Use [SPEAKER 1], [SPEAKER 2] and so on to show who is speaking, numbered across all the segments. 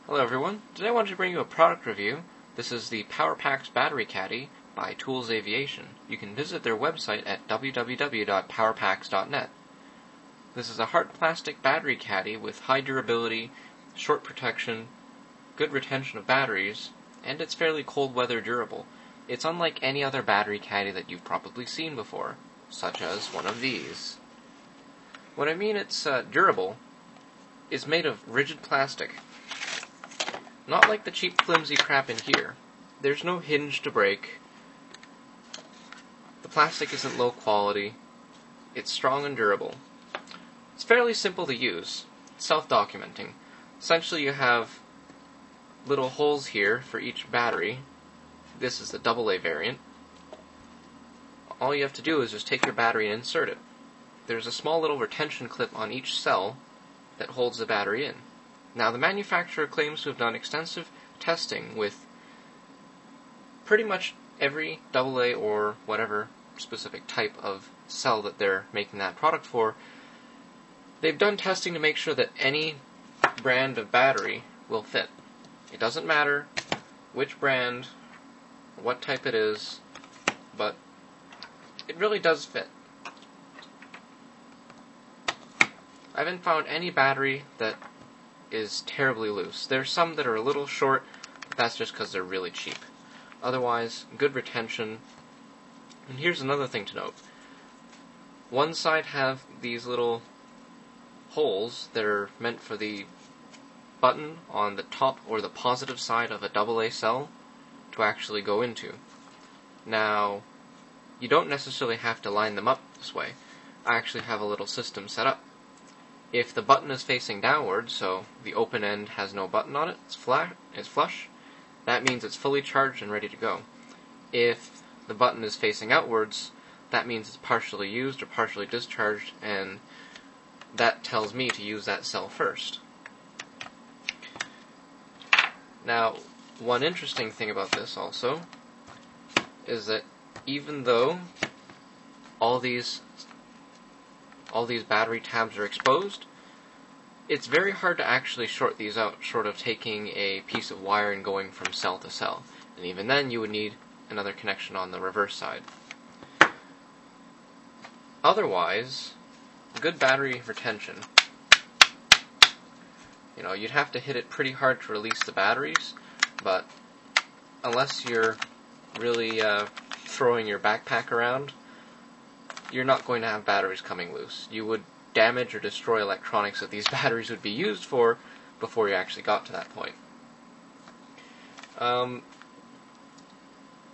[SPEAKER 1] Hello everyone, today I wanted to bring you a product review. This is the Powerpax battery caddy by Tools Aviation. You can visit their website at www.powerpax.net. This is a hard plastic battery caddy with high durability, short protection, good retention of batteries, and it's fairly cold weather durable. It's unlike any other battery caddy that you've probably seen before, such as one of these. When I mean it's durable, it's made of rigid plastic. Not like the cheap flimsy crap in here. There's no hinge to break. The plastic isn't low quality. It's strong and durable. It's fairly simple to use. Self-documenting. Essentially you have little holes here for each battery. This is the AA variant. All you have to do is just take your battery and insert it. There's a small little retention clip on each cell that holds the battery in. Now, the manufacturer claims to have done extensive testing with pretty much every AA or whatever specific type of cell that they're making that product for. They've done testing to make sure that any brand of battery will fit. It doesn't matter which brand, what type it is, but it really does fit. I haven't found any battery that is terribly loose. There's some that are a little short, but that's just because they're really cheap. Otherwise, good retention. And here's another thing to note. One side have these little holes that are meant for the button on the top or the positive side of a AA cell to actually go into. Now, you don't necessarily have to line them up this way. I actually have a little system set up. If the button is facing downward, so the open end has no button on it, it's flush, that means it's fully charged and ready to go. If the button is facing outwards, that means it's partially used or partially discharged, and that tells me to use that cell first. Now, one interesting thing about this also is that even though all these battery tabs are exposed, it's very hard to actually short these out, short of taking a piece of wire and going from cell to cell. And even then, you would need another connection on the reverse side. Otherwise, good battery retention. You'd have to hit it pretty hard to release the batteries, but unless you're really throwing your backpack around, you're not going to have batteries coming loose. You would damage or destroy electronics that these batteries would be used for before you actually got to that point.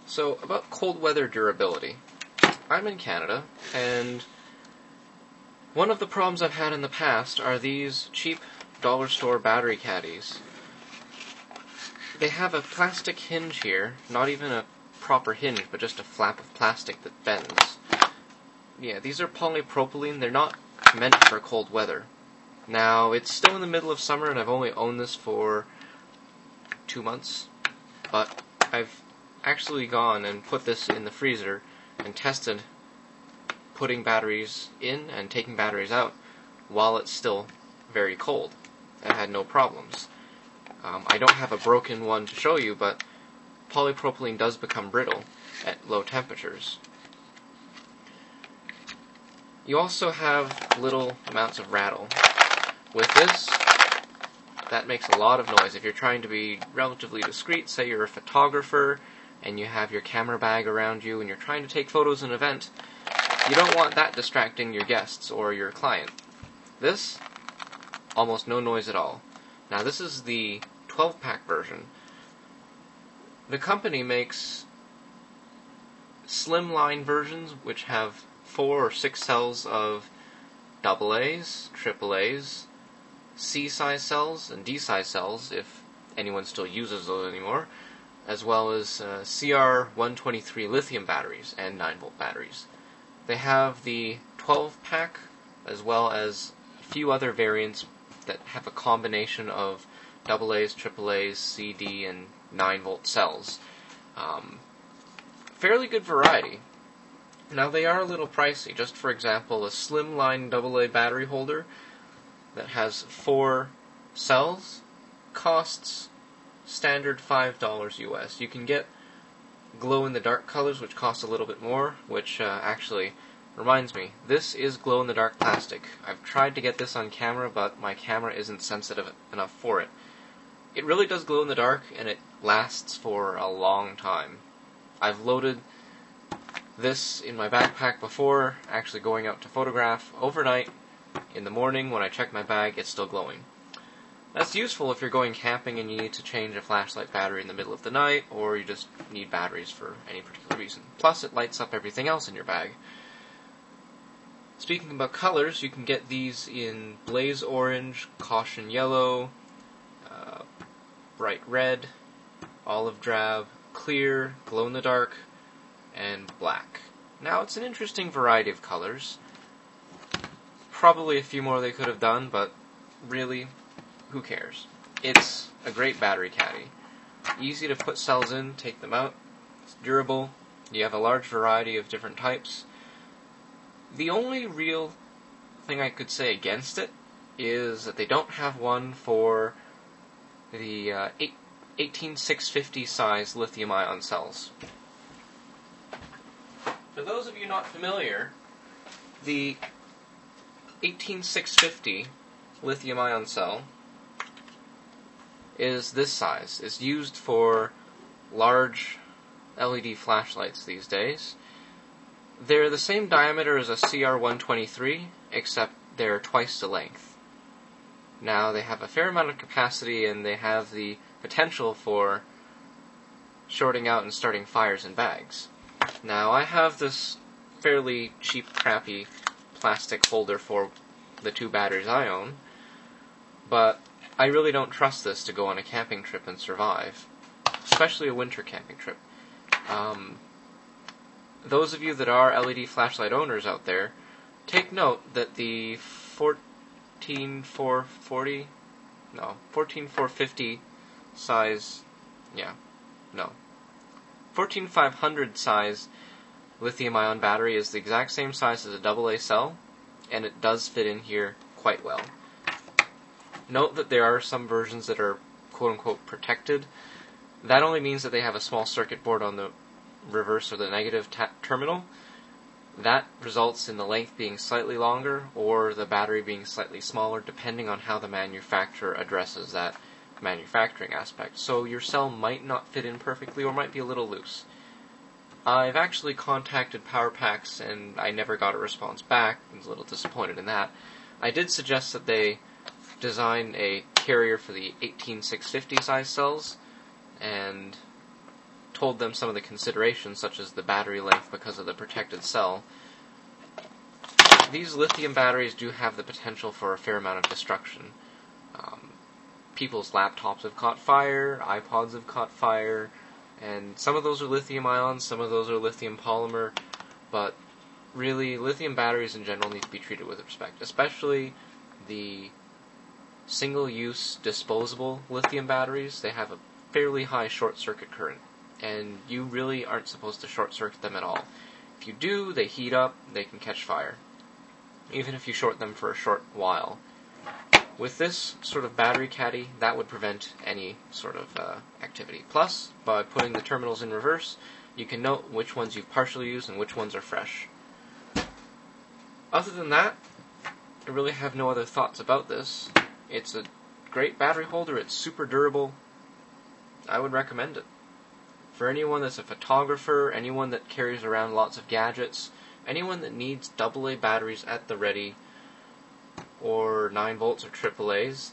[SPEAKER 1] So, about cold weather durability. I'm in Canada, and one of the problems I've had in the past are these cheap dollar store battery caddies. They have a plastic hinge here, not even a proper hinge, but just a flap of plastic that bends. Yeah, these are polypropylene. They're not meant for cold weather. Now, it's still in the middle of summer, and I've only owned this for 2 months. But I've actually gone and put this in the freezer and tested putting batteries in and taking batteries out while it's still very cold. I had no problems. I don't have a broken one to show you, but polypropylene does become brittle at low temperatures. You also have little amounts of rattle. With this, that makes a lot of noise. If you're trying to be relatively discreet, say you're a photographer and you have your camera bag around you and you're trying to take photos in an event, you don't want that distracting your guests or your client. This, almost no noise at all. Now this is the 12-pack version. The company makes slimline versions which have 4 or 6 cells of AA's, AAA's, C-size cells, and D-size cells, if anyone still uses those anymore, as well as CR123 lithium batteries and 9-volt batteries. They have the 12-pack, as well as a few other variants that have a combination of AA's, AAA's, CD, and 9-volt cells. Fairly good variety. Now, they are a little pricey. Just for example, a slimline AA battery holder that has 4 cells costs standard $5 US. You can get glow-in-the-dark colors, which cost a little bit more, which actually reminds me, this is glow-in-the-dark plastic. I've tried to get this on camera, but my camera isn't sensitive enough for it. It really does glow in the dark, and it lasts for a long time. I've loaded this in my backpack before, actually going out to photograph overnight. In the morning, when I check my bag, it's still glowing. That's useful if you're going camping and you need to change a flashlight battery in the middle of the night, or you just need batteries for any particular reason. Plus, it lights up everything else in your bag. Speaking about colors, you can get these in blaze orange, caution yellow, bright red, olive drab, clear, glow-in-the-dark, and black. Now, it's an interesting variety of colors. Probably a few more they could have done, but really, who cares? It's a great battery caddy. Easy to put cells in, take them out. It's durable. You have a large variety of different types. The only real thing I could say against it is that they don't have one for the 18650 size lithium-ion cells. For those of you not familiar, the 18650 lithium-ion cell is this size. It's used for large LED flashlights these days. They're the same diameter as a CR123, except they're twice the length. Now, they have a fair amount of capacity, and they have the potential for shorting out and starting fires in bags. Now, I have this fairly cheap, crappy plastic holder for the two batteries I own, but I really don't trust this to go on a camping trip and survive, especially a winter camping trip. Those of you that are LED flashlight owners out there, take note that the 14550 size, 14500 size lithium-ion battery is the exact same size as a AA cell, and it does fit in here quite well. Note that there are some versions that are quote-unquote protected. That only means that they have a small circuit board on the reverse or the negative terminal. That results in the length being slightly longer or the battery being slightly smaller, depending on how the manufacturer addresses that manufacturing aspect. So your cell might not fit in perfectly or might be a little loose. I've actually contacted Powerpax and I never got a response back. I was a little disappointed in that. I did suggest that they design a carrier for the 18650 size cells and told them some of the considerations, such as the battery length because of the protected cell. These lithium batteries do have the potential for a fair amount of destruction. People's laptops have caught fire, iPods have caught fire, and some of those are lithium ions, some of those are lithium polymer, but really, lithium batteries in general need to be treated with respect, especially the single-use disposable lithium batteries. They have a fairly high short-circuit current, and you really aren't supposed to short-circuit them at all. If you do, they heat up, they can catch fire, even if you short them for a short while. With this sort of battery caddy, that would prevent any sort of activity. Plus, by putting the terminals in reverse, you can note which ones you've partially used and which ones are fresh. Other than that, I really have no other thoughts about this. It's a great battery holder, it's super durable. I would recommend it. For anyone that's a photographer, anyone that carries around lots of gadgets, anyone that needs AA batteries at the ready, or 9 volts or AAAs,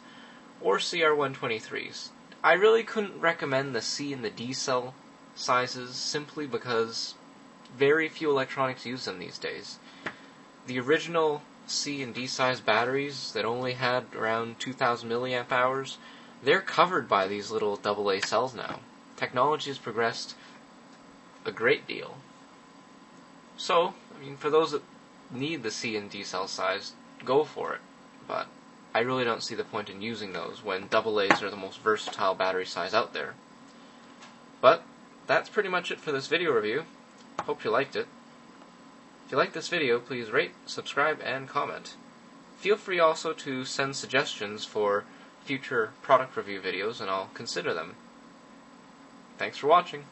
[SPEAKER 1] or CR123s. I really couldn't recommend the C and the D cell sizes simply because very few electronics use them these days. The original C and D size batteries that only had around 2000 milliamp hours, they're covered by these little AA cells now. Technology has progressed a great deal. So, for those that need the C and D cell size, go for it. But I really don't see the point in using those when AA's are the most versatile battery size out there. But that's pretty much it for this video review. Hope you liked it. If you like this video, please rate, subscribe, and comment. Feel free also to send suggestions for future product review videos and I'll consider them. Thanks for watching.